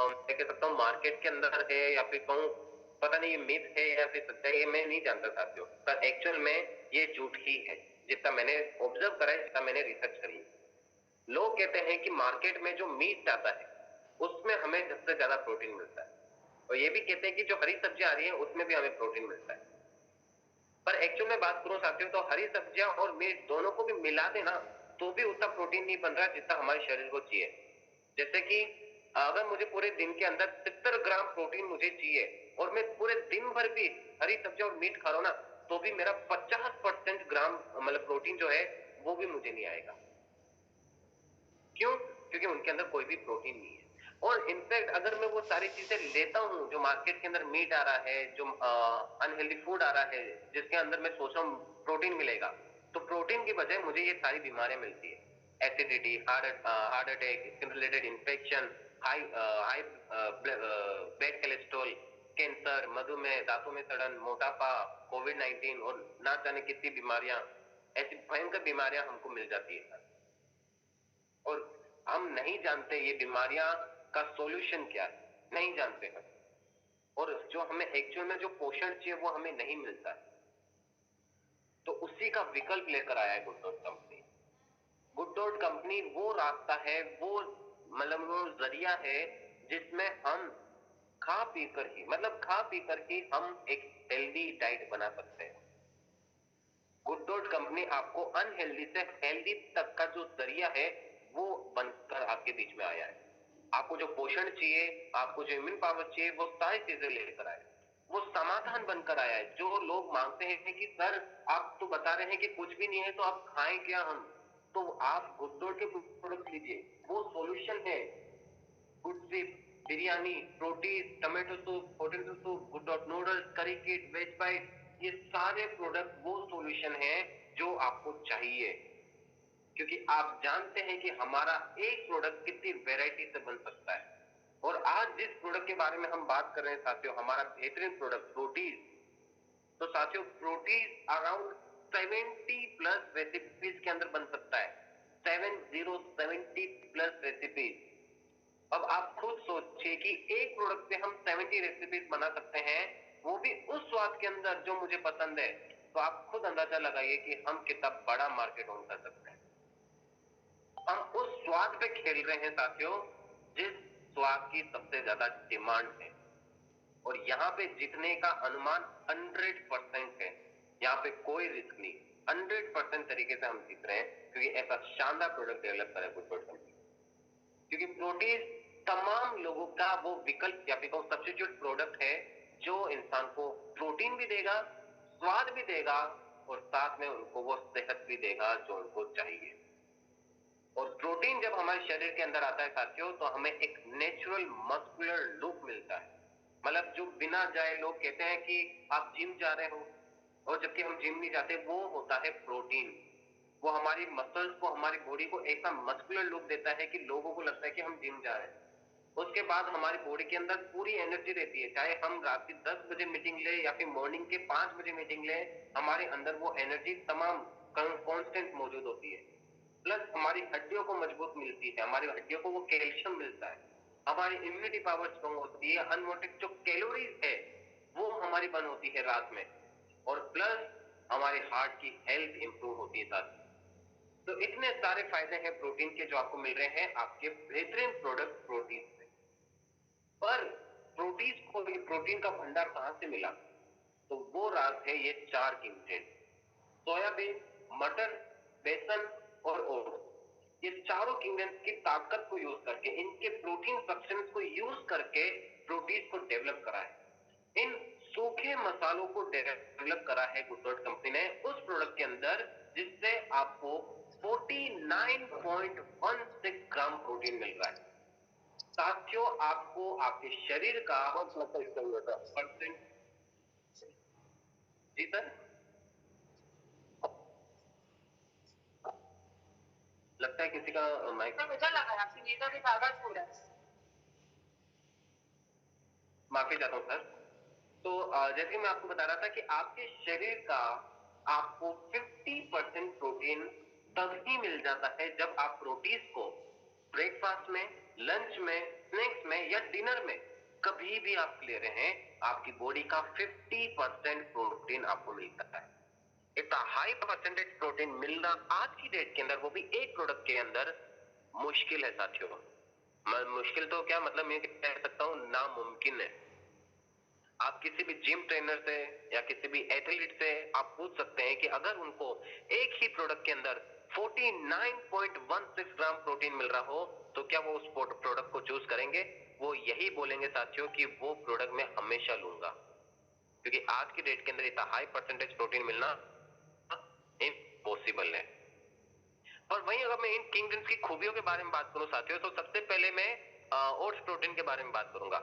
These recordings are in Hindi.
मैं कह सकता हूँ मार्केट के अंदर है या फिर कहूँ पता नहीं ये मिथ है या फिर सच्चाई है, मैं नहीं जानता साथियों, पर एक्चुअल में ये झूठ ही है। जितना मैंने ऑब्जर्व करा है, जितना मैंने रिसर्च करी है। लोग कहते हैं कि मार्केट में जो मीट आता है उसमें हमें सबसे ज्यादा प्रोटीन मिलता है, और ये भी कहते हैं कि जो हरी सब्जियां आ रही है उसमें भी हमें प्रोटीन मिलता है। पर एक्चुअल में बात करूं साथियों, तो हरी सब्जियां और मीट दोनों को भी मिला देना तो भी उतना प्रोटीन नहीं बन रहा जितना हमारे शरीर को चाहिए। जैसे कि अगर मुझे पूरे दिन के अंदर 70 ग्राम प्रोटीन मुझे चाहिए और मैं पूरे दिन भर भी हरी सब्जियां और मीट खा रहा हूं ना, तो भी मेरा 50% ग्राम मतलब प्रोटीन जो है वो भी मुझे नहीं आएगा। क्यों? क्योंकि उनके अंदर कोई भी प्रोटीन नहीं है। और इनफैक्ट अगर मैं वो सारी चीजें लेता हूं जो मार्केट के अंदर मीट आ रहा है, जो अनहेल्दी फूड आ रहा है जिसके अंदर मैं सोच रहा हूं प्रोटीन मिलेगा, तो प्रोटीन की बजाय मुझे ये सारी बीमारियां मिलती है। Acidity, heart attack, skin related infection, high high blood cholesterol, cancer, मधुमेह, दांतों में सड़न, मोटापा, कोविड-19 और ना जाने कितनी बीमारियां, ऐसी भयंकर बीमारियां हमको मिल जाती है। और हम नहीं जानते ये बीमारियां का सॉल्यूशन क्या है, नहीं जानते हैं। और जो हमें एक्चुअल में जो पोषण चाहिए वो हमें नहीं मिलता है। तो उसी का विकल्प लेकर आया है good dot company. Good dot company वो रास्ता है, वो मतलब वो जरिया है जिसमें हम खा पीकर ही मतलब खा पीकर ही हम एक हेल्दी डाइट बना सकते हैं। गुड डॉट कंपनी आपको अनहेल्दी से हेल्दी तक का जो जरिया है वो बनकर आपके बीच में आया है। आपको जो पोषण चाहिए, आपको जो इम्यून पावर चाहिए, वो सारी चीजें लेकर आया है। वो समाधान बनकर आया है। जो लोग मांगते हैं कि सर आप तो बता रहे हैं कि कुछ भी नहीं है तो आप खाएं क्या हम, तो आप गुड डॉट के प्रोडक्ट लीजिए, वो सॉल्यूशन है। Good sweep, biryani, proteez, tomato soup, potato soup, good dot noodles, curry kit, veg bite, ये सारे प्रोडक्ट वो सॉल्यूशन है जो आपको चाहिए। क्योंकि आप जानते हैं कि हमारा एक प्रोडक्ट कितनी वैरायटी से बन सकता है। और आज जिस प्रोडक्ट के बारे में हम बात कर रहे हैं साथियों, हमारा बेहतरीन प्रोडक्ट प्रोटीज, तो साथियों प्रोटीज अराउंड 70 प्लस रेसिपीज के अंदर बन सकता है। 70 प्लस रेसिपीज। अब आप खुद सोचिए कि एक प्रोडक्ट से हम 70 रेसिपीज बना सकते हैं, वो भी उस स्वाद के अंदर जो मुझे पसंद है। तो आप खुद अंदाजा लगाइए कि हम कितना बड़ा मार्केट ओन कर सकते हैं। हम उस स्वाद पे खेल रहे हैं साथियों जिस स्वाद की सबसे ज्यादा डिमांड है। और यहाँ पे जीतने का अनुमान 100% है। यहाँ पे कोई रिस्क नहीं, 100% तरीके से हम जीत रहे हैं क्योंकि ऐसा शानदार प्रोडक्ट डेवलप करें गुड कंपनी। क्योंकि प्रोटीन तमाम लोगों का वो विकल्प या फिर सब्स्टिट्यूट प्रोडक्ट है जो इंसान को प्रोटीन भी देगा, स्वाद भी देगा और साथ में उनको वो सेहत भी देगा जो उनको चाहिए। और प्रोटीन जब हमारे शरीर के अंदर आता है साथियों, तो हमें एक नेचुरल मस्कुलर लुक मिलता है। मतलब जो बिना जाए लोग कहते हैं कि आप जिम जा रहे हो, और जबकि हम जिम नहीं जाते, वो होता है प्रोटीन। वो हमारी मसल्स को, हमारी बॉडी को ऐसा मस्कुलर लुक देता है कि लोगों को लगता है कि हम जिम जा रहे हैं। उसके बाद हमारी बॉडी के अंदर पूरी एनर्जी रहती है, चाहे हम रात के 10 बजे मीटिंग ले या फिर मॉर्निंग के 5 बजे मीटिंग ले, हमारे अंदर वो एनर्जी तमाम कांस्टेंट मौजूद होती है। प्लस हमारी हड्डियों को मजबूत मिलती है, हमारी हड्डियों को वो कैल्शियम मिलता है, हमारी इम्यूनिटी पावर स्ट्रॉन्ग होती है, अनवांटेड जो कैलोरीज है वो हमारी बर्न होती है रात में, और प्लस हमारे हार्ट की हेल्थ इंप्रूव होती है साथ। तो इतने सारे फायदे हैं प्रोटीन के जो आपको मिल रहे हैं आपके बेहतरीन प्रोडक्ट प्रोटीन से। पर प्रोटीन को, ये प्रोटीन का भंडार कहां से मिला? तो वो राज है ये 4 इंग्रेडिएंट: सोयाबीन, मटर, बेसन और ओट्स। ये चारों इंग्रेडिएंट्स की ताकत को यूज करके, इनके प्रोटीन सब्सटेंस को यूज करके प्रोटीन को डेवलप करा है। इन सूखे मसालों को डेवलप करा है गुड डॉट कंपनी ने उस प्रोडक्ट के अंदर, जिससे आपको 49.16 ग्राम प्रोटीन मिल रहा है। साथियों आपको आपके शरीर का परसेंट, जी सर, लगता है किसी का माइक माफी चाहता हूं सर। तो जैसे मैं आपको बता रहा था कि आपके शरीर का आपको 50% प्रोटीन तभी मिल जाता है जब आप प्रोटीन को ब्रेकफास्ट में, लंच में स्नैक्स में या डिनर में कभी भी आप ले रहे हैं, आपकी बॉडी का 50% प्रोटीन आपको मिलता है। इतना हाई परसेंटेज प्रोटीन मिलना आज की डेट के अंदर, वो भी एक प्रोडक्ट के अंदर, मुश्किल है साथियों। मुश्किल तो क्या मतलब, मैं कह सकता हूं नामुमकिन है। आप किसी भी जिम ट्रेनर से या किसी भी एथलीट से आप पूछ सकते हैं कि अगर उनको एक ही प्रोडक्ट के अंदर 49.16 ग्राम प्रोटीन मिल रहा हो तो क्या वो उस प्रोडक्ट को चूज करेंगे? वो यही बोलेंगे साथियों कि वो प्रोडक्ट मैं हमेशा लूंगा, क्योंकि आज की डेट के अंदर इतना हाई परसेंटेज प्रोटीन मिलना इम्पॉसिबल है। और वहीं अगर मैं इन किंगडम्स की खूबियों के बारे में बात करूं साथियों, तो सबसे पहले मैं ओट्स प्रोटीन के बारे में बात करूंगा।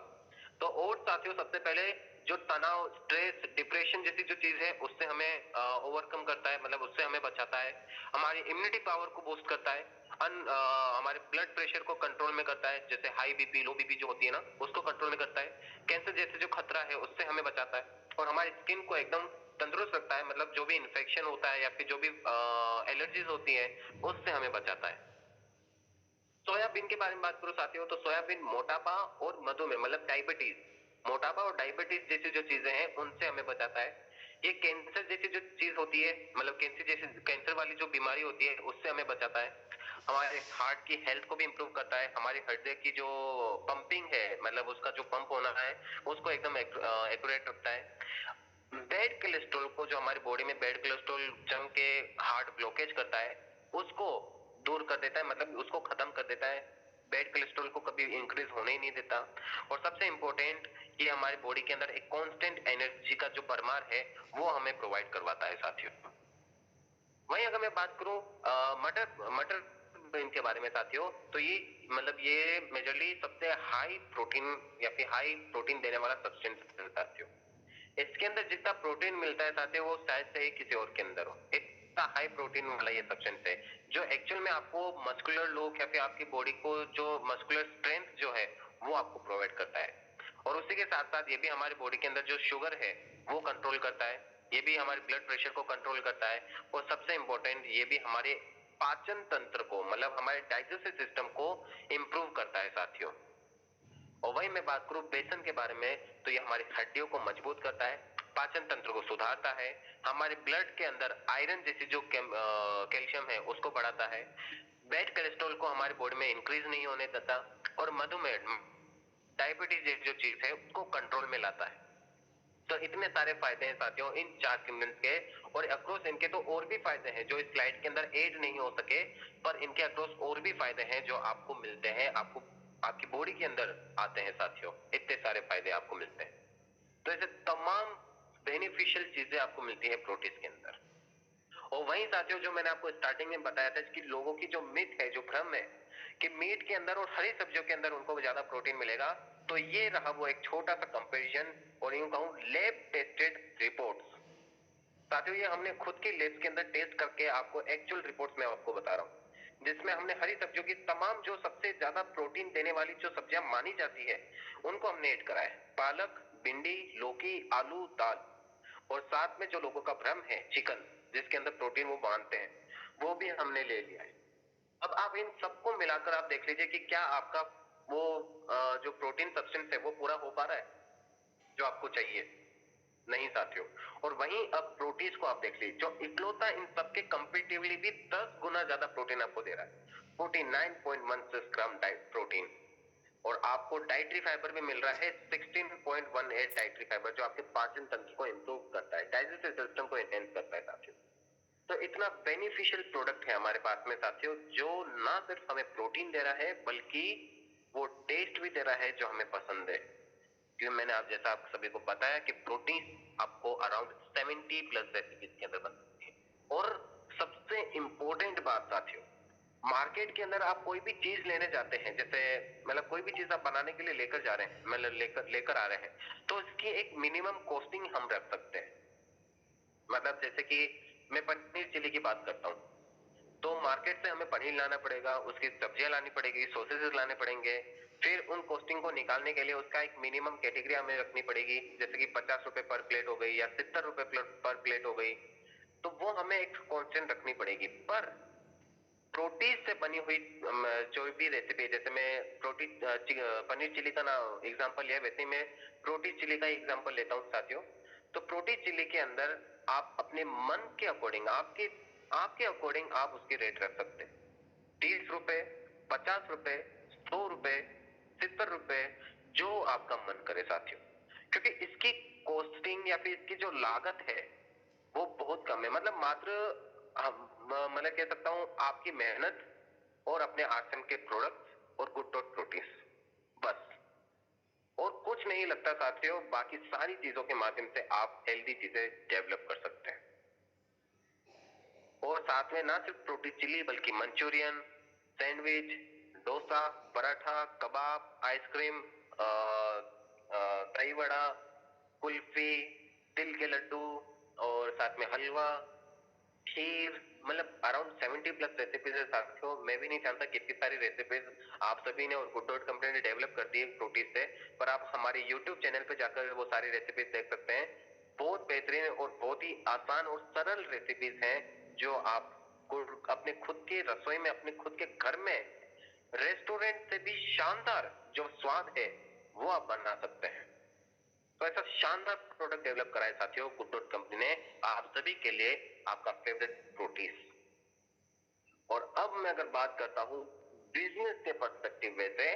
तो ओट्स साथियों सबसे पहले जो तनाव, स्ट्रेस, डिप्रेशन जैसी जो चीज है उससे हमें ओवरकम करता है, मतलब उससे हमें बचाता है। हमारी इम्यूनिटी पावर को बूस्ट करता है। हमारे ब्लड प्रेशर को कंट्रोल में करता है, जैसे हाई बीपी, लो बीपी जो होती है ना, उसको कंट्रोल में करता है। कैंसर जैसे जो खतरा है उससे हमें बचाता है। और हमारी स्किन को एकदम तंदुरुस्त रखता है, मतलब जो भी इन्फेक्शन होता है या फिर जो भी एलर्जीज होती है उससे हमें बचाता है। सोयाबीन के बारे में बात करो साथियों, तो सोयाबीन मोटापा और मधुमेह, मतलब डायबिटीज, मोटापा और डायबिटीज जैसी जो चीजें हैं उनसे हमें बचाता है। ये कैंसर जैसी जो चीज होती है, मतलब कैंसर जैसी, कैंसर वाली जो बीमारी होती है उससे हमें बचाता है। हमारे हार्ट की हेल्थ को भी इंप्रूव करता है। हमारे हृदय की जो पंपिंग है, मतलब उसका जो पंप होना है उसको एकदम एक्यूरेट रखता है। बैड कोलेस्ट्रॉल को, जो हमारी बॉडी में बैड कोलेस्ट्रॉल जम के हार्ट ब्लॉकेज करता है, उसको दूर कर देता है, मतलब उसको खत्म कर देता है। बैड कोलेस्ट्रॉल को कभी इंक्रीज होने ही नहीं देता। और सबसे इंपॉर्टेंट, ये हमारी बॉडी के अंदर एक कांस्टेंट एनर्जी का जो भरमार है वो हमें प्रोवाइड करवाता है साथियों। वहीं अगर मैं बात करूं मटर मटर ग्रेन के बारे में साथियों, तो ये मतलब ये मेजरली सबसे हाई प्रोटीन या फिर हाई प्रोटीन देने वाला सब्सटेंस है साथियों। इसके अंदर जितना प्रोटीन मिलता है साथियों वो शायद से ही किसी और के अंदर हो। इतना हाई प्रोटीन वाला ये सब्सटेंस है जो एक्चुअल में आपको मस्कुलर लुक या फिर आपकी बॉडी को जो मस्कुलर स्ट्रेंथ जो है वो आपको प्रोवाइड करता है। और उसी के साथ साथ ये भी हमारी बॉडी के अंदर जो शुगर है वो कंट्रोल करता है। ये भी हमारे ब्लड प्रेशर को कंट्रोल करता है। और सबसे इंपॉर्टेंट, ये भी हमारे पाचन तंत्र को, मतलब हमारे डाइजेस्टिव सिस्टम को इंप्रूव करता है साथियों। और वही मैं बात करूं बेसन के बारे में, तो ये हमारी हड्डियों को मजबूत करता है, पाचन तंत्र को सुधारता है, हमारे ब्लड के अंदर आयरन जैसी जो कैल्शियम है उसको बढ़ाता है, बैड कोलेस्ट्रॉल को हमारी बॉडी में इंक्रीज नहीं होने देता, और मधुमेह, डायबिटीज जैसी जो चीज है उसको कंट्रोल में लाता है। तो इतने सारे फायदे हैं साथियों इन चार किंगडम्स के। और अक्रॉस इनके तो और भी फायदे हैं जो इस स्लाइड के अंदर ऐड नहीं हो सके, पर इनके अक्रॉस और भी फायदे हैं जो आपको मिलते हैं, आपको आपकी बॉडी के अंदर आते हैं साथियों। इतने सारे फायदे आपको मिलते हैं। तो ऐसे तमाम बेनिफिशियल चीजें आपको मिलती है प्रोटीन के अंदर। और वहीं साथियों जो मैंने आपको स्टार्टिंग में बताया था कि लोगों की जो मिथ है, जो भ्रम है कि मीट के अंदर और हरी सब्जियों के अंदर उनको ज्यादा प्रोटीन मिलेगा, तो ये रहा वो एक छोटा सा कंपैरिजन और यूं कहूं लैब टेस्टेड रिपोर्ट्स। साथियों ये हमने खुद की लैब के अंदर टेस्ट करके आपको एक्चुअल रिपोर्ट्स में आपको बता रहा हूं, जिसमें हमने हरी सब्जियों की तमाम जो सबसे ज्यादा प्रोटीन देने वाली जो सब्जियां मानी जाती है उनको हमने ऐड करा है। पालक, भिंडी, लौकी, आलू, दाल, और साथ में जो लोगों का भ्रम है चिकन, जिसके अंदर प्रोटीन वो मानते हैं, वो भी हमने ले लिया है। अब आप इन सबको मिलाकर आप देख लीजिए कि क्या आपका वो जो प्रोटीन सब्सटेंस है वो पूरा हो पा रहा है जो आपको चाहिए? नहीं साथियों। और वहीं अब प्रोटीन को आप देख लीजिए, जो इकलौता इन सबके कंपेटिवली भी 10 गुना ज्यादा प्रोटीन आपको दे रहा है, 49.16 ग्राम प्रोटीन। और आपको डाइटरी फाइबर भी मिल रहा है 16.18 डाइटरी फाइबर, जो आपके पाचन तंत्र को इंप्रूव करता है, डाइजेस्टिव सिस्टम को एनहेंस करता है साथियों। तो इतना बेनिफिशियल प्रोडक्ट है हमारे पास में साथियों, जो ना सिर्फ हमें प्रोटीन दे रहा है बल्कि वो टेस्ट भी दे रहा है जो हमें पसंद है। क्योंकि मैंने आप जैसा आप सभी को बताया कि प्रोटीन आपको अराउंड 70 प्लस रेसिपीज के अंदर बन सकती है। और सबसे इंपॉर्टेंट बात साथियों, मार्केट के अंदर आप कोई भी चीज लेने जाते हैं, जैसे मतलब कोई भी चीज आप बनाने के लिए लेकर जा रहे हैं, मतलब लेकर लेकर आ रहे हैं, तो इसकी एक मिनिमम कॉस्टिंग हम रख सकते हैं। मतलब जैसे कि मैं पनीर चिली की बात करता हूँ, तो मार्केट से हमें पनीर लाना पड़ेगा, उसकी सब्जियां लानी पड़ेगी, सॉसेजेस लाने पड़ेंगे। फिर उन कॉस्टिंग को निकालने के लिए उसका एक मिनिमम कैटेगरी हमें रखनी पड़ेगी, जैसे कि 50 रुपए पर प्लेट हो गई या 70 रुपए पर प्लेट हो गई। तो वो हमें एक कांस्टेंट रखनी पड़ेगी। पर प्रोटीन से बनी हुई जो भी रेसिपी, जैसे मैं प्रोटीन पनीर चिली का ना एग्जांपल लिया, वैसे ही मैं प्रोटीन चिली का एग्जांपल लेता हूँ साथियों। तो प्रोटीन चिली के अंदर आप अपने मन के अकॉर्डिंग, आपके आपके अकॉर्डिंग आप उसकी रेट रख सकते हैं। 30 रुपए, 50 रुपए, 100 रुपए, 70 रुपए, जो आपका मन करे साथियों। क्योंकि इसकी कॉस्टिंग या फिर इसकी जो लागत है वो बहुत कम है। मतलब मात्र मतलब कह सकता हूँ आपकी मेहनत और अपने आश्रम के प्रोडक्ट्स और गुड डॉट प्रोटीन, बस। और कुछ नहीं लगता साथियों, बाकी सारी चीजों के माध्यम से आप हेल्दी चीजें डेवलप कर सकते हैं। और साथ में ना सिर्फ प्रोटीन चिली बल्कि मंचूरियन, सैंडविच, डोसा, पराठा, कबाब, आइसक्रीम, दही वड़ा, कुल्फी, तिल के लड्डू, और साथ में हलवा, खीर, मतलब अराउंड 70 प्लस रेसिपीज है साथियों। मैं भी नहीं जानता कितनी सारी रेसिपीज आप सभी ने और गुड डॉट कंपनी ने डेवलप कर दी है प्रोटीन से, पर आप हमारे यूट्यूब चैनल पे जाकर वो सारी रेसिपीज देख सकते हैं। बहुत बेहतरीन और बहुत ही आसान और सरल रेसिपीज हैं जो आप अपने खुद के रसोई में, अपने खुद के घर में रेस्टोरेंट से भी शानदार जो स्वाद है वो आप बना सकते हैं। तो ऐसा शानदार प्रोडक्ट डेवलप करा है साथियों गुड डॉट कंपनी ने आप सभी के लिए, आपका फेवरेट प्रोटीज। और अब मैं अगर बात करता हूं बिजनेस के पर्सपेक्टिव में से,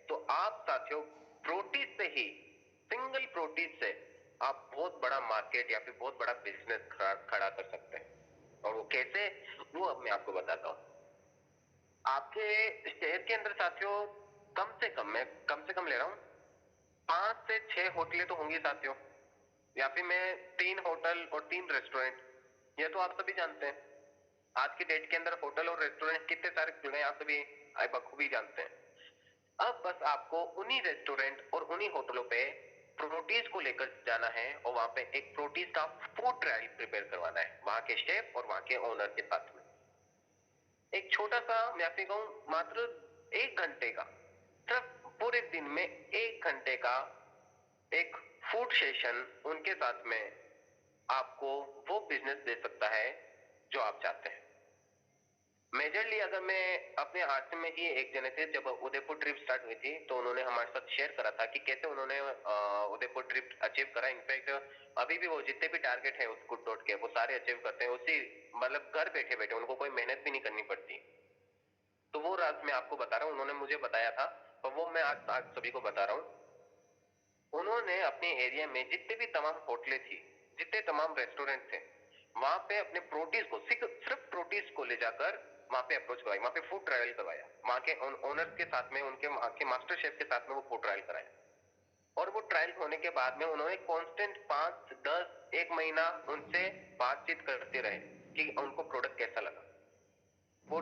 तो आप साथियों प्रोटीज से ही, सिंगल प्रोटीज से आप बहुत बड़ा मार्केट या फिर बहुत बड़ा बिजनेस खड़ा कर सकते हैं। और वो कैसे, वो अब मैं आपको बताता हूँ। आपके शहर के अंदर साथियों मैं कम से कम ले रहा हूँ 5 से 6 होटलें तो होंगी साथियों, या फिर मैं 3 होटल और 3 रेस्टोरेंट, ये तो आप सभी जानते हैं। आज की डेट के अंदर होटल और रेस्टोरेंट कितने सारे खुल गए हैं, आप सभी बखूबी जानते हैं। अब बस आपको उन्हीं रेस्टोरेंट और उन्हीं होटलों पे प्रोटीज को लेकर जाना है और वहां पे एक प्रोटीज का फूड ट्रायल प्रिपेयर करवाना है वहां के शेफ और वहां के ओनर के साथ में। एक छोटा सा, मैं आपसे कहूँ मात्र 1 घंटे का, सिर्फ पूरे दिन में 1 घंटे का एक फूड सेशन उनके साथ में आपको वो बिजनेस दे सकता है जो आप चाहते हैं। मेजरली अगर मैं अपने आश्रम में ही एक जने थे, जब उदयपुर ट्रिप स्टार्ट हुई थी तो उन्होंने हमारे साथ शेयर करा था कि कैसे उन्होंने उदयपुर ट्रिप अचीव करा। इनफैक्ट अभी भी वो जितने भी टारगेट है उस गुड डॉट के, वो सारे अचीव करते हैं उसी, मतलब घर बैठे बैठे, उनको कोई मेहनत भी नहीं करनी पड़ती। तो वो राज मैं आपको बता रहा हूँ, उन्होंने मुझे बताया था, तो वो मैं आज सभी को बता रहा हूँ। उन्होंने अपने एरिया में जितने भी तमाम होटलें थी, जितने तमाम रेस्टोरेंट थे, वहां पे अपने प्रोटीज को, सिर्फ प्रोटीज को ले जाकर वहां पे अप्रोच करवाई, वहां पे फूड ट्रायल करवाया, वहां के ओनर्स के साथ में, उनके वहां के मास्टर शेफ के साथ में वो फूड ट्रायल कराया। और वो ट्रायल होने के बाद में उन्होंने कांस्टेंट 5, 10, 1 महीना उनसे बातचीत करते रहे कि उनको प्रोडक्ट कैसा लगा, वो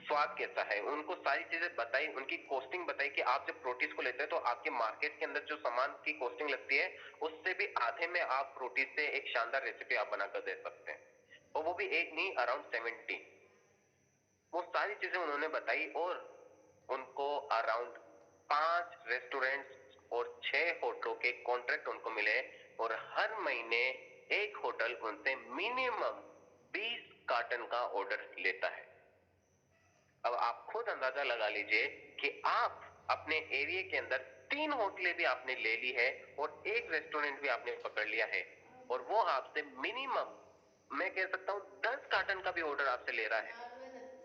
स्वाद कैसा है, उनको सारी चीजें बताई, उनकी कॉस्टिंग बताई कि आप जब प्रोटीज को लेते हैं तो आपके मार्केट के अंदर जो सामान की कॉस्टिंग लगती है उससे भी आधे में आप प्रोटीज से एक शानदार रेसिपी आप बनाकर दे सकते हैं, और वो भी एक नहीं, अराउंड 70। वो सारी चीजें उन्होंने बताई और उनको अराउंड 5 रेस्टोरेंट्स और 6 होटलों के कॉन्ट्रैक्ट उनको मिले, और हर महीने एक होटल उनसे मिनिमम 20 कार्टन का ऑर्डर लेता है। अब आप खुद अंदाजा लगा लीजिए कि आप अपने एरिया के अंदर 3 होटलें भी आपने ले ली है और एक रेस्टोरेंट भी आपने पकड़ लिया है, और वो आपसे मिनिमम, मैं कह सकता हूँ 10 कार्टन का भी ऑर्डर आपसे ले रहा है।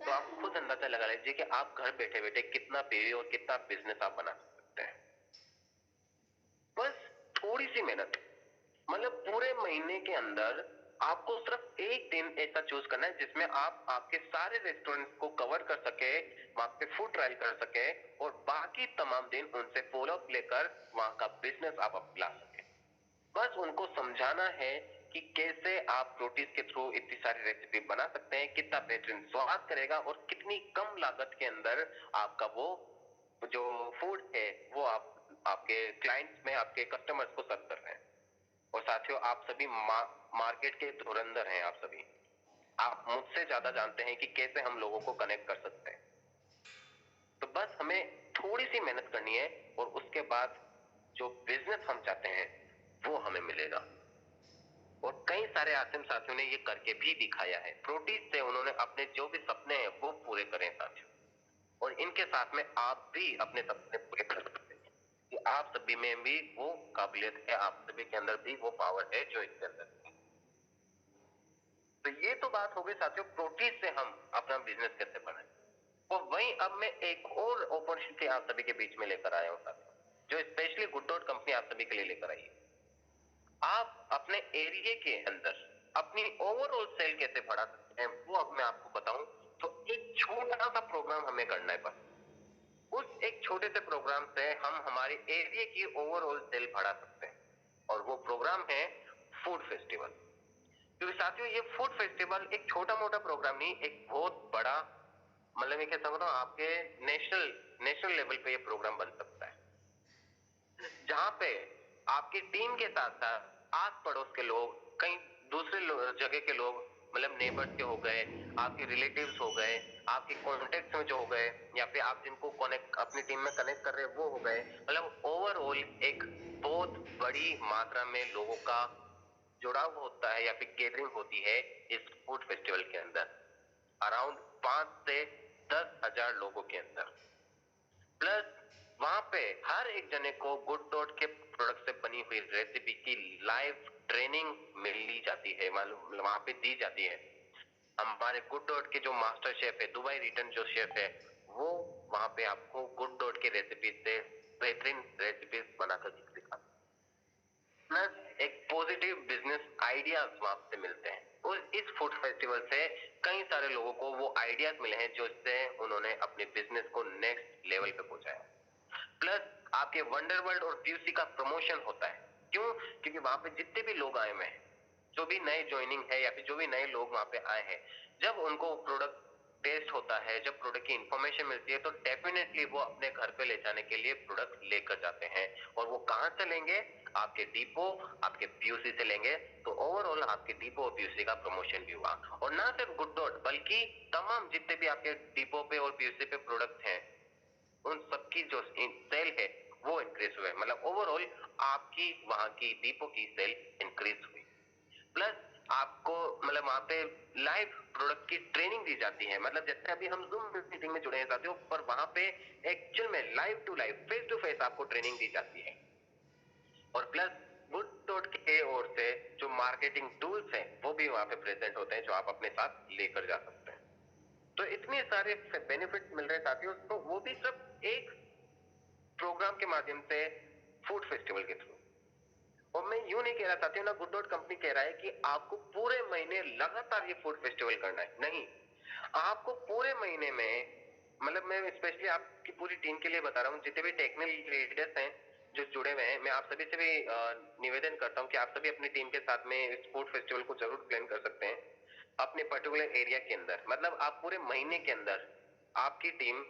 तो आप खुद अंदाजा लगा लीजिए कि आप घर बैठे बैठे कितना पेरी और कितना बिजनेस आप बना सकते हैं। बस थोड़ी सी मेहनत, मतलब पूरे महीने के अंदर आपको सिर्फ एक दिन ऐसा चूज करना है जिसमें आप आपके सारे रेस्टोरेंट को कवर कर सके, वहां पे फूड ट्रायल कर सके, और बाकी तमाम दिन उनसे फॉलो अप लेकर वहां का बिजनेस आप ला सके। बस उनको समझाना है कि कैसे आप प्रोटीज के थ्रू इतनी सारी रेसिपी बना सकते हैं, कितना बेहतरीन स्वाद करेगा और कितनी कम लागत के अंदर आपका वो जो फूड है वो आप आपके क्लाइंट्स में, आपके कस्टमर्स को सर्व कर रहे हैं। और साथियों आप सभी मार्केट के धुरंधर हैं, आप सभी, आप मुझसे ज्यादा जानते हैं कि कैसे हम लोगों को कनेक्ट कर सकते हैं। तो बस हमें थोड़ी सी मेहनत करनी है और उसके बाद जो बिजनेस हम चाहते हैं वो हमें मिलेगा। और कई सारे आसिम साथियों ने ये करके भी दिखाया है। प्रोटीज से उन्होंने अपने जो भी सपने हैं वो पूरे करे हैं साथियों, और इनके साथ में आप भी अपने सपने पूरे कर सकते हैं कि आप सभी में भी वो काबिलियत है, आप सभी के अंदर भी वो पावर है जो इनके अंदर है। तो ये तो बात हो गई साथियों प्रोटीज से हम अपना बिजनेस कैसे बनाए। और वहीं अब मैं एक और अपॉर्चुनिटी आप सभी के बीच में लेकर आया हूं साथियों, जो स्पेशली गुड डॉट कंपनी आप सभी के लिए लेकर आई है। आप अपने एरिया के अंदर अपनी ओवरऑल सेल कैसे बढ़ा सकते हैं वो अब मैं आपको बताऊं। तो एक छोटा सा प्रोग्राम हमें करना है बस। उस एक छोटे से प्रोग्राम से हम हमारे एरिया की ओवरऑल सेल बढ़ा सकते हैं, और वो प्रोग्राम है फूड फेस्टिवल। क्योंकि साथियों ये फूड फेस्टिवल एक छोटा मोटा प्रोग्राम नहीं, एक बहुत बड़ा, मतलब मैं कह सकता हूँ आपके नेशनल नेशनल लेवल पे ये प्रोग्राम बन सकता है, जहां पे आपकी टीम के साथ साथ आस पड़ोस के लोग, कई दूसरे जगह के लोग, मतलब नेबर्स के हो गए, आपके रिलेटिव्स हो गए, आपके कॉन्टेक्ट में जो हो गए, या फिर आप जिनको कनेक्ट अपनी टीम में कनेक्ट कर रहे हैं वो हो गए, मतलब ओवरऑल एक बहुत बड़ी मात्रा में लोगों का जुड़ाव होता है या फिर गैदरिंग होती है इस फूड फेस्टिवल के अंदर, अराउंड 5 से 10 हजार लोगों के अंदर। प्लस वहां पे हर एक जने को गुड डॉट के प्रोडक्ट से बनी हुई रेसिपी की लाइव ट्रेनिंग मिली जाती है, मालूम वहां पे दी जाती है। हमारे गुड डॉट के जो मास्टर शेफ है, दुबई रिटर्न जो शेफ है, वो वहां पे आपको गुड डॉट के रेसिपी से बेहतरीन रेसिपीज बनाकर दिखाते। प्लस एक पॉजिटिव बिजनेस आइडियाज वहां से मिलते हैं, और इस फूड फेस्टिवल से कई सारे लोगों को वो आइडियाज मिले हैं जो इससे उन्होंने अपने बिजनेस को नेक्स्ट लेवल पे पहुंचाया। प्लस आपके वंडर वर्ल्ड और पीयूसी का प्रमोशन होता है। क्यों? क्योंकि वहां पे जितने भी लोग आए हुए हैं, जो भी नए ज्वाइनिंग है या फिर जो भी नए लोग वहां पे आए हैं, जब उनको प्रोडक्ट टेस्ट होता है, जब प्रोडक्ट की इंफॉर्मेशन मिलती है, तो डेफिनेटली वो अपने घर पे ले जाने के लिए प्रोडक्ट लेकर जाते हैं। और वो कहां से लेंगे? आपके डिपो, आपके पीयूसी से लेंगे। तो ओवरऑल आपके डिपो और पीयूसी का प्रमोशन भी हुआ, और ना सिर्फ गुड डॉट बल्कि तमाम जितने भी आपके डिपो पे और पीयूसी पे प्रोडक्ट हैं, उन सबकी जो सेल है वो इंक्रीज हुए, मतलब ओवरऑल आपकी वहां की डिपो की सेल इंक्रीज हुई। प्लस आपको मतलब वहां पे लाइव प्रोडक्ट की ट्रेनिंग दी जाती है, मतलब जैसे अभी हम जूम मीटिंग में जुड़े हैं साथियों, पर वहां पे एक्चुअल में लाइव टू फेस आपको ट्रेनिंग दी जाती है। और प्लस गुड डॉट के ओर से जो मार्केटिंग टूल्स हैं वो भी वहां पे प्रेजेंट होते हैं, जो आप अपने साथ लेकर जा सकते हैं। तो इतने सारे बेनिफिट्स मिल रहे हैं साथियों, तो वो भी सिर्फ एक प्रोग्राम के माध्यम से, फूड फेस्टिवल के थ्रू। और मैं यूं नहीं कह रहा साथियों, ना गुड डॉट कंपनी कह रहा है कि आपको पूरे महीने लगातार ये फूड फेस्टिवल करना है, नहीं। आपको पूरे महीने में, मतलब मैं स्पेशली आपकी पूरी टीम के लिए बता रहा हूँ, जितने भी टेक्निकल लीडर्स हैं जो जुड़े हुए हैं, मैं आप सभी से भी निवेदन करता हूँ कि आप सभी अपनी टीम के साथ में इस फूड फेस्टिवल को जरूर प्लान कर सकते हैं अपने पर्टिकुलर एरिया के अंदर। मतलब आप पूरे महीने के अंदर आपकी टीम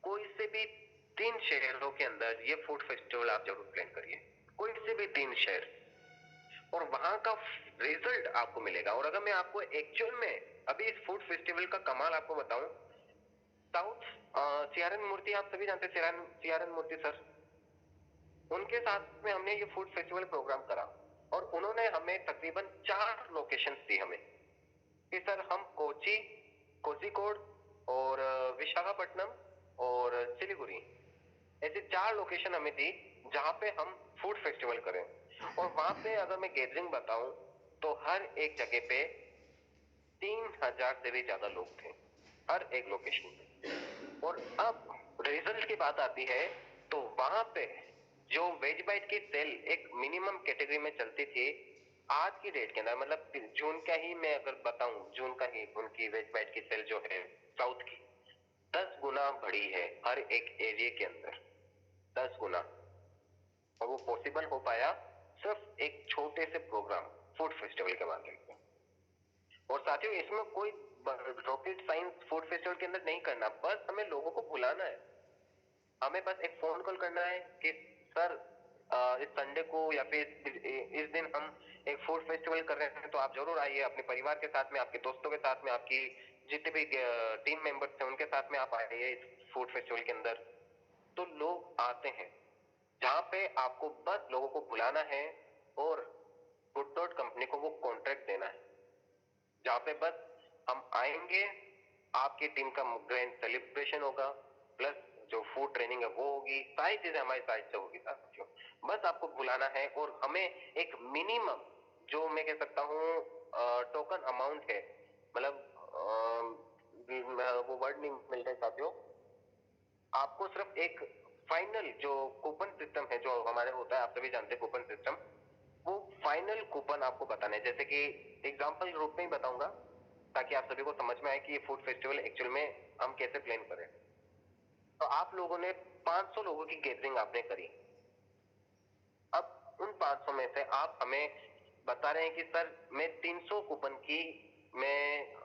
कोई से भी 3 शहरों के अंदर ये फूड फेस्टिवल आप जरूर प्लान करिए, कोई से भी 3 शहर, और वहां का रिजल्ट आपको मिलेगा। और अगर मैं आपको एक्चुअल में अभी इस फूड फेस्टिवल का कमाल आपको बताऊं, साउथ सीआरएन मूर्ति आप सभी जानते हैं, सीआरएन मूर्ति सर, उनके साथ में हमने ये फूड फेस्टिवल प्रोग्राम करा, और उन्होंने हमें तकरीबन 4 लोकेशन दी हमें कि सर हम कोची, कोझिकोड और विशाखापट्टनम और सिलीगुड़ी, ऐसे 4 लोकेशन हमें दी जहां पे हम फूड फेस्टिवल करें। और वहां पे अगर मैं गैदरिंग बताऊं तो हर एक जगह पे 3 हजार से भी ज्यादा लोग थे, हर एक लोकेशन पे। और अब रिजल्ट की बात आती है, तो वहां पे जो वेज बाइट की सेल एक मिनिमम कैटेगरी में चलती थी, आज की डेट के अंदर, मतलब जून का ही मैं अगर बताऊं, जून का ही उनकी वेज बाइट की सेल जो है साउथ की 10 गुना बढ़ी है हर एक एरिया के अंदर, 10 गुना। और वो पॉसिबल हो पाया सिर्फ एक छोटे से प्रोग्राम, फूड फेस्टिवल के माध्यम से। और साथियों इसमें कोई रॉकेट साइंस फूड फेस्टिवल के अंदर नहीं करना, बस हमें लोगों को बुलाना है। हमें बस एक फोन कॉल करना है कि सर इस संडे को या फिर इस दिन हम एक फूड फेस्टिवल कर रहे हैं, तो आप जरूर आइए अपने परिवार के साथ में, आपके दोस्तों के साथ में, आपकी जितने भी टीम मेंबर्स हैं उनके साथ में आप आइए इस फूड फेस्टिवल के अंदर। तो लोग आते हैं, जहां पे आपको बस लोगों को बुलाना है, और गुड डॉट कंपनी को वो कॉन्ट्रैक्ट देना है, जहां पे बस हम आएंगे, आपकी टीम का ग्रैंड सेलिब्रेशन होगा, प्लस जो फूड ट्रेनिंग है वो होगी, सारी चीजें हमारी साइड से होगी साथियों। बस आपको बुलाना है और हमें एक मिनिमम, जो मैं कह सकता हूँ टोकन अमाउंट है, मतलब वो वर्ड नहीं मिल रहे साथियों, आपको सिर्फ एक फाइनल जो कूपन सिस्टम है जो हमारे होता है, आप सभी जानते हैं कूपन सिस्टम, वो फाइनल कूपन आपको बताना है। जैसे कि एग्जांपल रूप में ही बताऊंगा ताकि आप सभी को समझ में आए कि ये फूड फेस्टिवल एक्चुअल में हम कैसे प्लान करें। तो आप लोगों ने 500 लोगों की गैदरिंग आपने करी। अब उन 500 में से आप हमें बता रहे हैं कि सर मैं 300 कूपन की मैं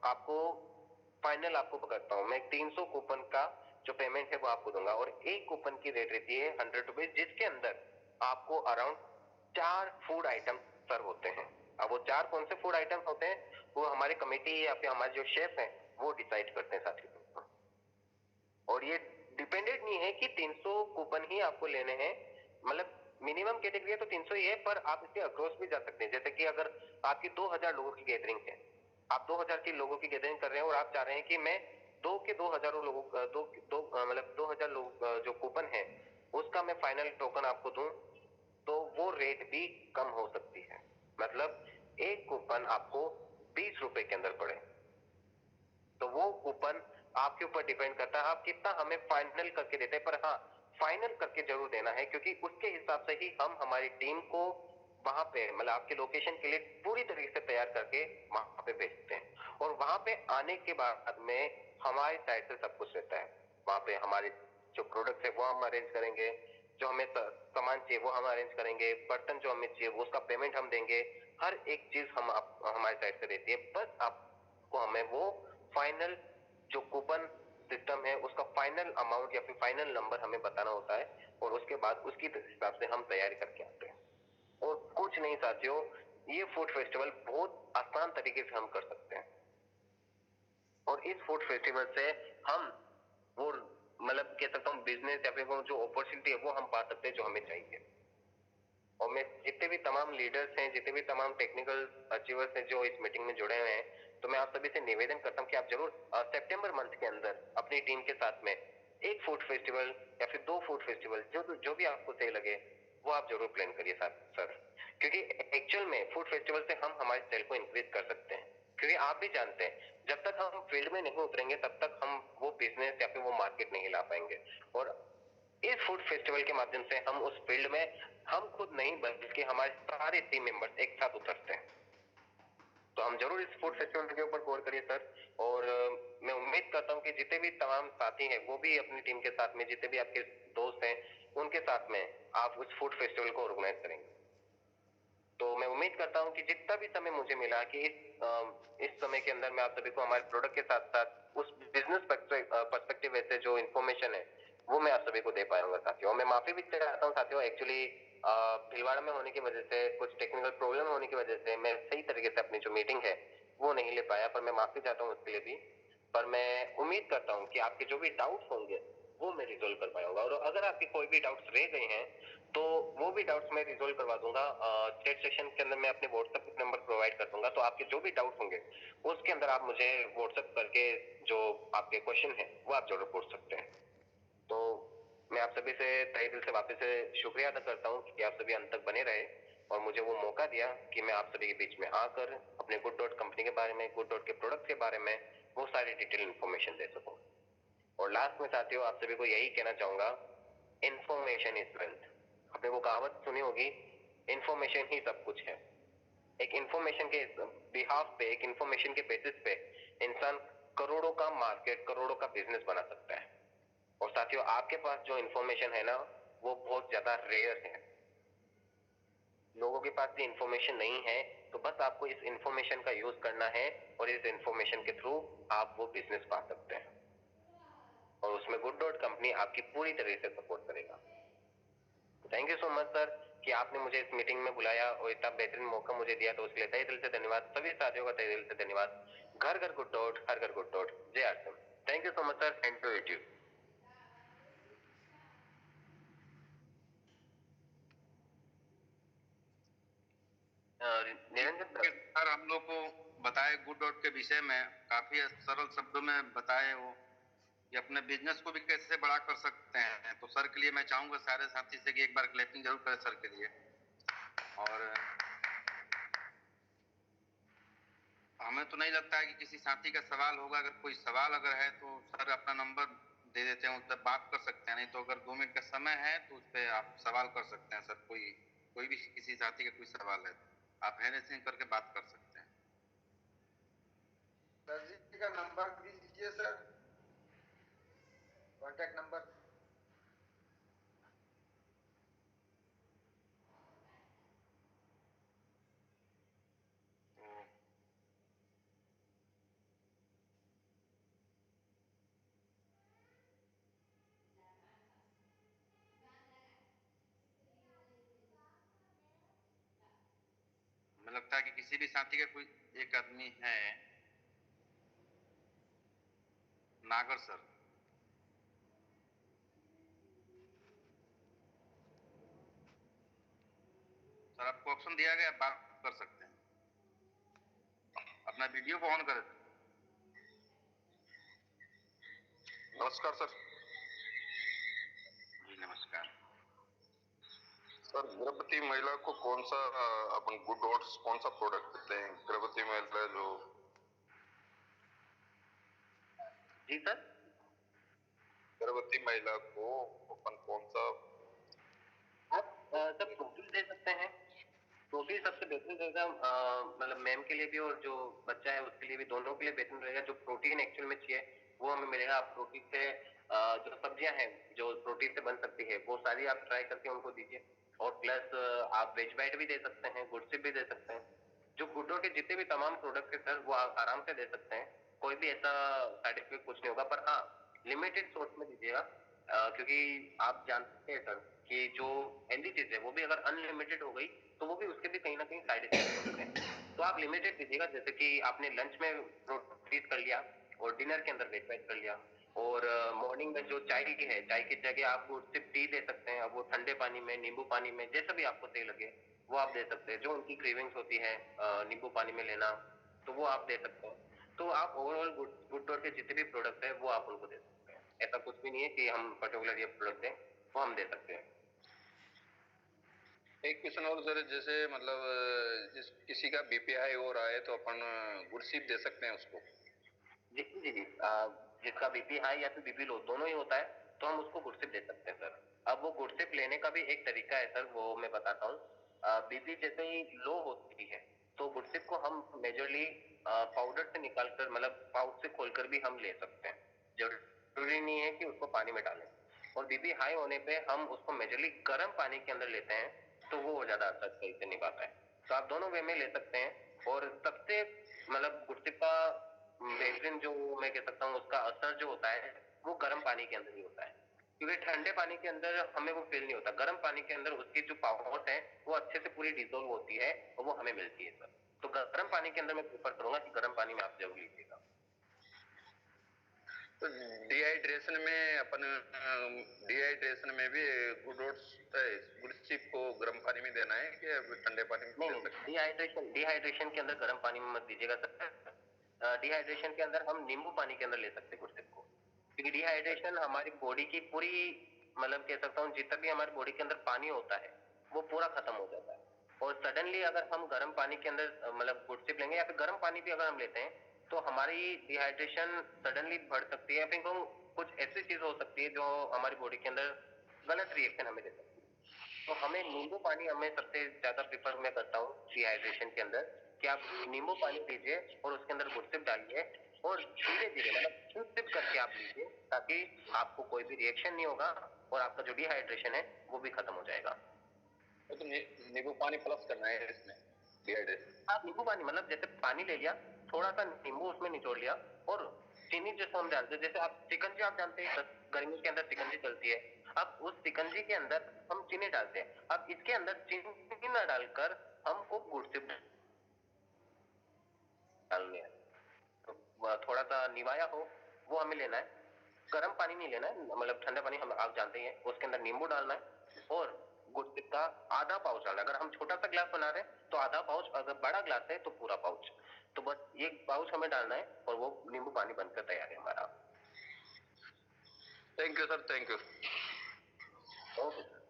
आपको फाइनल आपको पकड़ता हूँ, मैं 300 कूपन का जो पेमेंट है वो आपको दूंगा, और एक कूपन की रेट रहती है 100 रुपीज, जिसके अंदर आपको अराउंड 4 फूड आइटम सर्व होते हैं। अब वो 4 कौन से फूड आइटम होते हैं वो हमारी कमेटी या फिर हमारे जो शेफ हैं वो डिसाइड करते हैं साथियों। और ये डिपेंडेंट नहीं है कि 300 कूपन ही आपको लेने हैं, मतलब मिनिमम कैटेगरी है तो 300 ही है, पर आप इसके अक्रॉस भी जा सकते हैं। जैसे कि अगर आपकी 2000 लोगों की गैदरिंग है, आप 2000 की लोगों की गैदरिंग कर रहे हैं और आप चाह रहे हैं कि मैं 2000 लोगों मतलब 2000 लोग जो कूपन है उसका मैं फाइनल टोकन आपको दूं, तो वो रेट भी कम हो सकती है। मतलब एक कूपन आपको 20 रुपए के अंदर पड़े, तो वो कूपन आपके ऊपर डिपेंड करता है आप कितना हमें फाइनल करके देते हैं। पर हाँ, फाइनल करके जरूर देना है, क्योंकि उसके हिसाब से ही हम हमारी टीम को वहां पे मतलब आपके लोकेशन के लिए पूरी तरीके से तैयार करके वहां पे भेजते हैं। और वहां पे आने के बाद में हमारी साइड से सब कुछ रहता है। वहां पे हमारे जो प्रोडक्ट है वो हम अरेंज करेंगे, जो हमें सामान चाहिए वो हम अरेंज करेंगे, बर्तन जो हमें चाहिए वो उसका पेमेंट हम देंगे, हर एक चीज हम हमारी साइड से रहती है। बस आपको हमें वो फाइनल जो कूपन सिस्टम है उसका फाइनल अमाउंट या फिर फाइनल नंबर हमें बताना होता है, और उसके बाद उसकी हिसाब से हम तैयारी करके आते हैं। और कुछ नहीं साथियों, ये फूड फेस्टिवल बहुत आसान तरीके से हम कर सकते हैं, और इस फूड फेस्टिवल से हम वो मतलब कह सकता हूँ बिजनेस या फिर वो जो अपॉर्चुनिटी है वो हम पा सकते हैं जो हमें चाहिए। और मैं जितने भी तमाम लीडर्स हैं, जितने भी तमाम टेक्निकल अचीवर्स हैं जो इस मीटिंग में जुड़े हुए हैं, तो मैं आप सभी से निवेदन करता हूं कि आप जरूर सितंबर मंथ के अंदर अपनी टीम के साथ में एक फूड फेस्टिवल या फिर 2 फूड फेस्टिवल जो भी आपको सही लगे वो आप जरूर प्लान करिए सर। क्योंकि एक्चुअल में फूड फेस्टिवल से हम हमारे सेल को इंक्रीज कर सकते हैं। क्योंकि आप भी जानते हैं जब तक हम फील्ड में नहीं उतरेंगे तब तक हम वो बिजनेस या फिर वो मार्केट नहीं ला पाएंगे। और इस फूड फेस्टिवल के माध्यम से हम उस फील्ड में हम खुद नहीं बल्कि हमारे सारे टीम मेंबर्स एक साथ उतरते हैं। तो हम जरूर इस फूड फेस्टिवल के ऊपर गौर करिए सर। और मैं उम्मीद करता हूँ कि जितने भी तमाम साथी हैं वो भी अपनी टीम के साथ में, जितने भी आपके दोस्त हैं उनके साथ में आप उस फूड फेस्टिवल को ऑर्गेनाइज करेंगे। तो मैं उम्मीद करता हूँ कि जितना भी समय मुझे मिला कि इस समय के अंदर मैं आप सभी को हमारे प्रोडक्ट के साथ साथ उस बिजनेस पर्सपेक्टिव से जो इन्फॉर्मेशन है वो मैं आप सभी को दे पाऊंगा साथियों। मैं माफी भी चाहता हूँ साथियों, एक्चुअली भीलवाड़ा में होने की वजह से, कुछ टेक्निकल प्रॉब्लम होने की वजह से मैं सही तरीके से अपनी जो मीटिंग है वो नहीं ले पाया, पर मैं माफी चाहता हूँ उसके लिए भी। पर मैं उम्मीद करता हूँ कि आपके जो भी डाउट्स होंगे वो मैं रिजोल्व कर पाऊंगा, और अगर आपके कोई भी डाउट्स रह गए हैं तो वो भी डाउट्स मैं रिजोल्व करवा दूंगा। चैट सेक्शन के अंदर मैं अपने व्हाट्सएप नंबर प्रोवाइड कर दूंगा, तो आपके जो भी डाउट्स होंगे उसके अंदर आप मुझे व्हाट्सएप करके जो आपके क्वेश्चन है वो आप जरूर पूछ सकते हैं। तो मैं आप सभी से तहे दिल से वापस से शुक्रिया अदा करता हूँ कि आप सभी अंत तक बने रहे और मुझे वो मौका दिया कि मैं आप सभी के बीच में आकर अपने गुड डॉट कंपनी के बारे में, गुड डॉट के प्रोडक्ट के बारे में वो सारी डिटेल इन्फॉर्मेशन दे सकूं। और लास्ट में साथियों आप सभी को यही कहना चाहूंगा, इंफॉर्मेशन इज वेल्थ। आपने वो कहावत सुनी होगी, इंफॉर्मेशन ही सब कुछ है। एक इंफॉर्मेशन के बिहाफ पे, एक इंफॉर्मेशन के बेसिस पे इंसान करोड़ों का मार्केट, करोड़ों का बिजनेस बना सकता है। और साथियों आपके पास जो इंफॉर्मेशन है ना वो बहुत ज्यादा रेयर है। लोगों के पास भी इंफॉर्मेशन नहीं है, तो बस आपको इस इंफॉर्मेशन का यूज करना है और इस इंफॉर्मेशन के थ्रू आप वो बिजनेस पा सकते हैं, और उसमें गुड डॉट कंपनी आपकी पूरी तरह से सपोर्ट करेगा। Thank you so much sir कि आपने मुझे इस मीटिंग में बुलाया और इतना बेहतरीन मौका मुझे दिया, तो उसके लिए तहे दिल से धन्यवाद। सभी साथियों का तहे दिल से धन्यवाद। घर घर गुड डॉट, हर घर गुड डॉट। जय Assam. Thank you so much sir, and to you. Niranjan sir, sir हम लोग को बताए गुड डॉट के विषय में, काफी सरल शब्दों में बताए वो कि अपने बिजनेस को भी कैसे बड़ा कर सकते हैं। तो सर के लिए मैं चाहूंगा सारे साथी से कि एक बार क्लैपिंग जरूर करें सर के लिए। और हमें तो नहीं लगता है कि किसी साथी का सवाल होगा। अगर कोई सवाल अगर है तो सर अपना नंबर दे देते हैं, उससे बात कर सकते हैं। नहीं तो अगर 2 मिनट का समय है तो उस पर आप सवाल कर सकते हैं। सर कोई कोई भी किसी साथी का कोई सवाल है तो आप हैंड रेजिंग करके बात कर सकते हैं। सर जी का नंबर दीजिए सर, कॉन्टैक्ट नंबर। तो हमें लगता है कि किसी भी साथी का कोई एक आदमी है, नागर सर। सर आपको ऑप्शन दिया गया, बात कर सकते हैं। अपना वीडियो को ऑन करें सर। नमस्कार सर। जी नमस्कार सर, गर्भवती महिला को कौन सा अपन गुड डॉट्स कौन सा प्रोडक्ट देते हैं? गर्भवती महिला जो जी सर, गर्भवती महिला को अपन कौन सा? आप सर प्रोटीन दे सकते हैं। प्रोटीन सबसे बेहतरीन रहेगा, मतलब मैम के लिए भी और जो बच्चा है उसके लिए भी, दोनों के लिए बेहतरीन रहेगा। जो प्रोटीन एक्चुअल में चाहिए वो हमें मिलेगा। आप प्रोटीन से जो सब्जियां हैं जो प्रोटीन से बन सकती है वो सारी आप ट्राई करके उनको दीजिए। और प्लस आप वेज बाइट भी दे सकते हैं, गुड सिप भी दे सकते हैं। जो गुड्डो के जितने भी तमाम प्रोडक्ट है सर वो आप आराम से दे सकते हैं। कोई भी ऐसा साइड इफेक्ट कुछ नहीं होगा, पर हाँ लिमिटेड सोर्स में दीजिएगा। क्योंकि आप जानते हैं सर कि जो हेल्दी चीज है वो भी अगर अनलिमिटेड हो गई तो वो भी उसके भी कहीं ना कहीं साइड इफेक्ट हो सकते हैं। तो आप लिमिटेड दीजिएगा, जैसे कि आपने लंच में प्रोटीन कर लिया और डिनर के अंदर वेज कर लिया। और मॉर्निंग में जो चाय की है, चाय की जगह आप सिर्फ टी दे सकते हैं। अब वो ठंडे पानी में, नींबू पानी में, जैसा भी आपको सही लगे वो आप दे सकते हैं। जो उनकी क्रेविंग्स होती है नींबू पानी में लेना, तो वो आप दे सकते हैं। तो आप ओवरऑल गुड डॉट के जितने भी प्रोडक्ट है वो आप उनको दे सकते हैं। ऐसा कुछ भी नहीं है कि हम पर्टिकुलर ये प्रोडक्ट दें, वो हम दे सकते हैं। एक क्वेश्चन और सर, जैसे मतलब जिस किसी का बीपी हाई हो रहा है तो अपन गुड़सीप दे सकते हैं उसको? जी जी जी, जिसका बीपी हाई या फिर बीपी लो दोनों ही होता है तो हम उसको गुड़सिप दे सकते हैं सर। अब वो गुड़सिप लेने का भी एक तरीका है सर, वो मैं बताता हूँ। बीपी जैसे ही लो होती है तो गुड़सिप को हम मेजरली पाउडर से निकाल कर, मतलब पाउच से खोलकर भी हम ले सकते हैं। जरूरी नहीं है कि उसको पानी में डालें। और बीपी हाई होने पे हम उसको मेजरली गर्म पानी के अंदर लेते हैं तो वो ज्यादा असर सही से निभाता है। तो आप दोनों वे में ले सकते हैं। और सबसे मतलब गुड़सिप का बेहतरीन जो मैं कह सकता हूँ उसका असर जो होता है वो गर्म पानी के अंदर ही होता है। क्योंकि ठंडे पानी के अंदर हमें वो फील नहीं होता। गर्म पानी के अंदर उसकी जो पावर्स है वो अच्छे से पूरी डिसोल्व होती है और वो हमें मिलती है सर। तो गर्म पानी के अंदर मैं प्रेफर करूंगा कि गर्म पानी में आप जरूर लीजिएगा। तो डिहाइड्रेशन में अपन डिहाइड्रेशन में भी गुड ओट्स गुड़सीप को गर्म पानी में देना है कि ठंडे पानी में नहीं दे नहीं, सकते डिहाइड्रेशन डिहाइड्रेशन के अंदर गर्म पानी में मत दीजिएगा सर। डिहाइड्रेशन के अंदर हम नींबू पानी के अंदर ले सकते हैं गुड़सिप को। क्योंकि डिहाइड्रेशन हमारी बॉडी की पूरी, मतलब कह सकता हूँ जितना भी हमारी बॉडी के अंदर पानी होता है वो पूरा खत्म हो जाता है। और सडनली अगर हम गर्म पानी के अंदर मतलब गुड़सिप लेंगे या फिर गर्म पानी भी अगर हम लेते हैं तो हमारी डिहाइड्रेशन सडनली बढ़ सकती है। फिर कुछ ऐसी चीज हो सकती है जो हमारी बॉडी के अंदर गलत रिएक्शन हमें दे सकती है। तो हमें नींबू पानी हमें सबसे ज्यादा प्रेफर मैं करता हूँ डिहाइड्रेशन के अंदर, कि आप नींबू पानी लीजिए और उसके अंदर गुड़सिप डालिए और धीरे धीरे मतलब सिप करके आप लीजिए, ताकि आपको कोई भी रिएक्शन नहीं होगा और आपका जो डिहाइड्रेशन है वो भी खत्म हो जाएगा। हैं? तो नींबू पानी प्लस करना है इसमें डिहाइड्रेशन? आप नींबू पानी मतलब जैसे पानी ले लिया, थोड़ा सा नींबू उसमें निचोड़ लिया और चीनी जैसे हम डालते हैं, जैसे आप शिकंजी आप जानते हैं गर्मी के अंदर शिकंजी चलती है। अब उस शिकंजी के अंदर हम चीनी डालते हैं। अब इसके अंदर चीनी ना डालकर हमको गुड़ से डालनी है। तो थोड़ा सा निवाया हो वो हमें लेना है। गर्म पानी नहीं लेना है, मतलब ठंडा पानी हम आप जानते ही हैं, उसके अंदर नींबू डालना है और गुड़तिप का आधा पाउच डालना है। अगर हम छोटा सा ग्लास बना रहे हैं तो आधा पाउच, अगर बड़ा ग्लास है तो पूरा पाउच। तो बस एक पाउच हमें डालना है और वो नींबू पानी बनकर तैयार है हमारा। Thank you sir, thank you. Okay sir.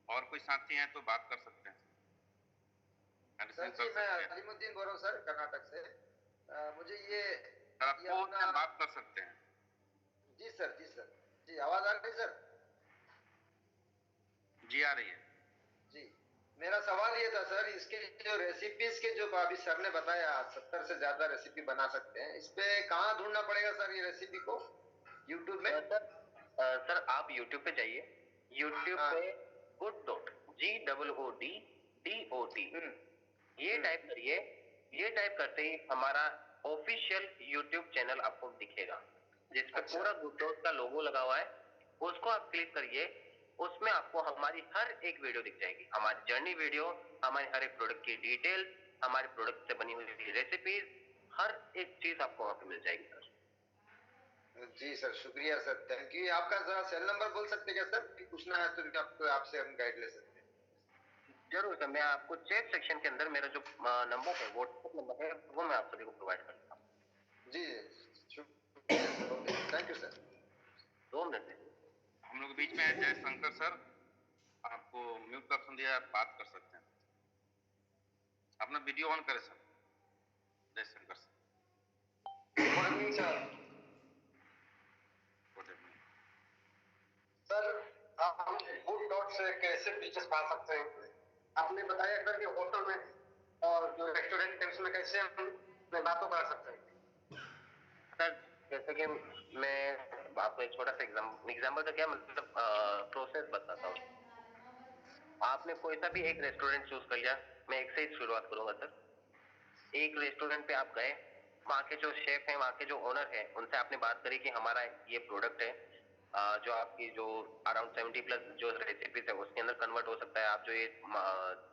और कोई साथी हैं तो बात कर सकते हैं। सर जी, मैं अलीमुद्दीन बोल रहा हूँ सर, कर्नाटक से। मुझे ये आप फोन अपना, में बात कर सकते हैं। जी सर, जी सर, जी आवाज आ रही है सर? जी आ रही है जी। मेरा सवाल ये था सर, इसके जो रेसिपीज के जो अभी सर ने बताया 70 से ज्यादा रेसिपी बना सकते हैं, इस पे कहाँ ढूंढना पड़ेगा सर ये रेसिपी को? यूट्यूब में? सर आप यूट्यूब पे जाइए। यूट्यूब हाँ। पे गुड डॉट GOODDOT ये टाइप करिए। ये टाइप करते ही हमारा ऑफिशियल यूट्यूब चैनल आपको दिखेगा, जिसपे अच्छा। पूरा गुड डॉट का लोगो लगा हुआ है। उसको आप क्लिक करिए। उसमें आपको हमारी हर एक वीडियो दिख जाएगी, हमारी जर्नी वीडियो, हमारे हर एक प्रोडक्ट की डिटेल, हमारे प्रोडक्ट से बनी हुई रेसिपीज, हर एक चीज आपको वहां पे मिल जाएगी सर। जी सर, शुक्रिया सर, थैंक यू। आपका जरा सेल नंबर बोल सकते हैं क्या सर? कि पूछना है तो आपको, आपसे हम गाइड ले सकते हैं। जरूर सर, मैं आपको चैट सेक्शन के अंदर मेरा जो नंबर है, व्हाट्सएप नंबर है, वो मैं आप सभी को प्रोवाइड करूंगा। जी, शुक्रिया sir, okay, thank you sir. 2 minute दीजिए। हम लोग के बीच में जयशंकर सर, आपको म्यूट का ऑप्शन दिया है, आप बात कर सकते हैं। अपना वीडियो ऑन करें sir. Jaishankar sir, good evening sir. Good evening. Sir, हम गुड डॉट से कैसे फीचर्स पा सकते हैं? आपने बताया सर कि होटल में और जो रेस्टोरेंट है उसमें कैसे हम बातों कर सकते हैं? सर जैसे कि मैं आपको एक छोटा सा एग्जाम्पल तो क्या मतलब प्रोसेस बताता हूँ। आपने कोई सा भी एक रेस्टोरेंट चूज कर लिया। मैं एक से ही शुरुआत करूंगा सर। एक रेस्टोरेंट पे आप गए, वहाँ के जो शेफ हैं, वहाँ के जो ओनर हैं, उनसे आपने बात करी कि हमारा ये प्रोडक्ट है, जो आपकी जो अराउंड 70+ जो रेसिपीज है उसके अंदर कन्वर्ट हो सकता है। आप जो ये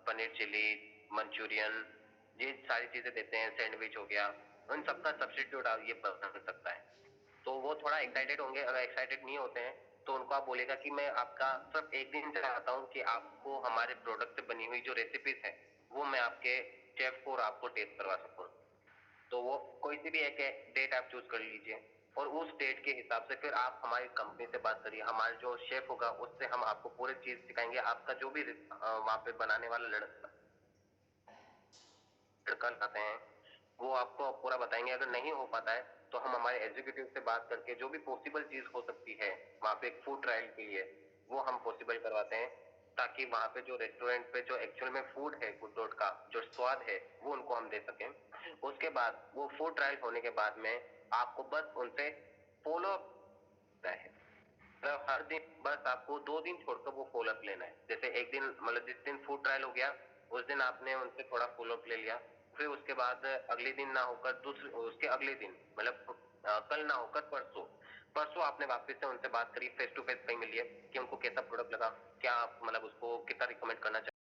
पनीर चिली, मंचूरियन, ये सारी चीजें देते हैं, सैंडविच हो गया, उन सबका सब्स्टिट्यूट आप ये बन सकता है। तो वो थोड़ा एक्साइटेड होंगे। अगर एक्साइटेड नहीं होते हैं तो उनको आप बोलेगा कि मैं आपका सिर्फ एक दिन चाहता हूँ कि आपको हमारे प्रोडक्ट से बनी हुई जो रेसिपीज है वो मैं आपके शेफ को और आपको टेस्ट करवा सकूं। तो वो कोई सी भी एक डेट आप चूज कर लीजिए और उस डेट के हिसाब से फिर आप हमारी कंपनी से बात करिए। हमारे जो शेफ होगा उससे हम आपको पूरी चीज सिखाएंगे। आपका जो भी वहाँ पे बनाने वाला लड़का लाते हैं वो आपको पूरा बताएंगे। अगर नहीं हो पाता है तो हम हमारे एग्जीक्यूटिव से बात करके जो भी पॉसिबल चीज हो सकती है वहाँ पे एक फूड ट्रायल के लिए वो हम पॉसिबल करवाते हैं, ताकि वहाँ पे जो रेस्टोरेंट पे जो एक्चुअल में फूड है गुड डॉट का जो स्वाद है वो उनको हम दे सकें। उसके बाद वो फूड ट्रायल होने के बाद में आपको बस उनसे फॉलो अप है। मतलब हर दिन बस आपको 2 दिन छोड़कर वो फॉलो अप लेना है। जैसे एक दिन मतलब जिस दिन फूड ट्रायल हो गया उस दिन आपने उनसे थोड़ा फॉलो अप ले लिया, फिर उसके बाद अगले दिन ना होकर दूसरे उसके अगले दिन मतलब कल ना होकर परसों, परसों आपने वापस से उनसे बात करी, फेस टू फेस कहीं मिलिए कि उनको कैसा प्रोडक्ट लगा, क्या आप मतलब उसको कितना रिकमेंड करना चाहिए।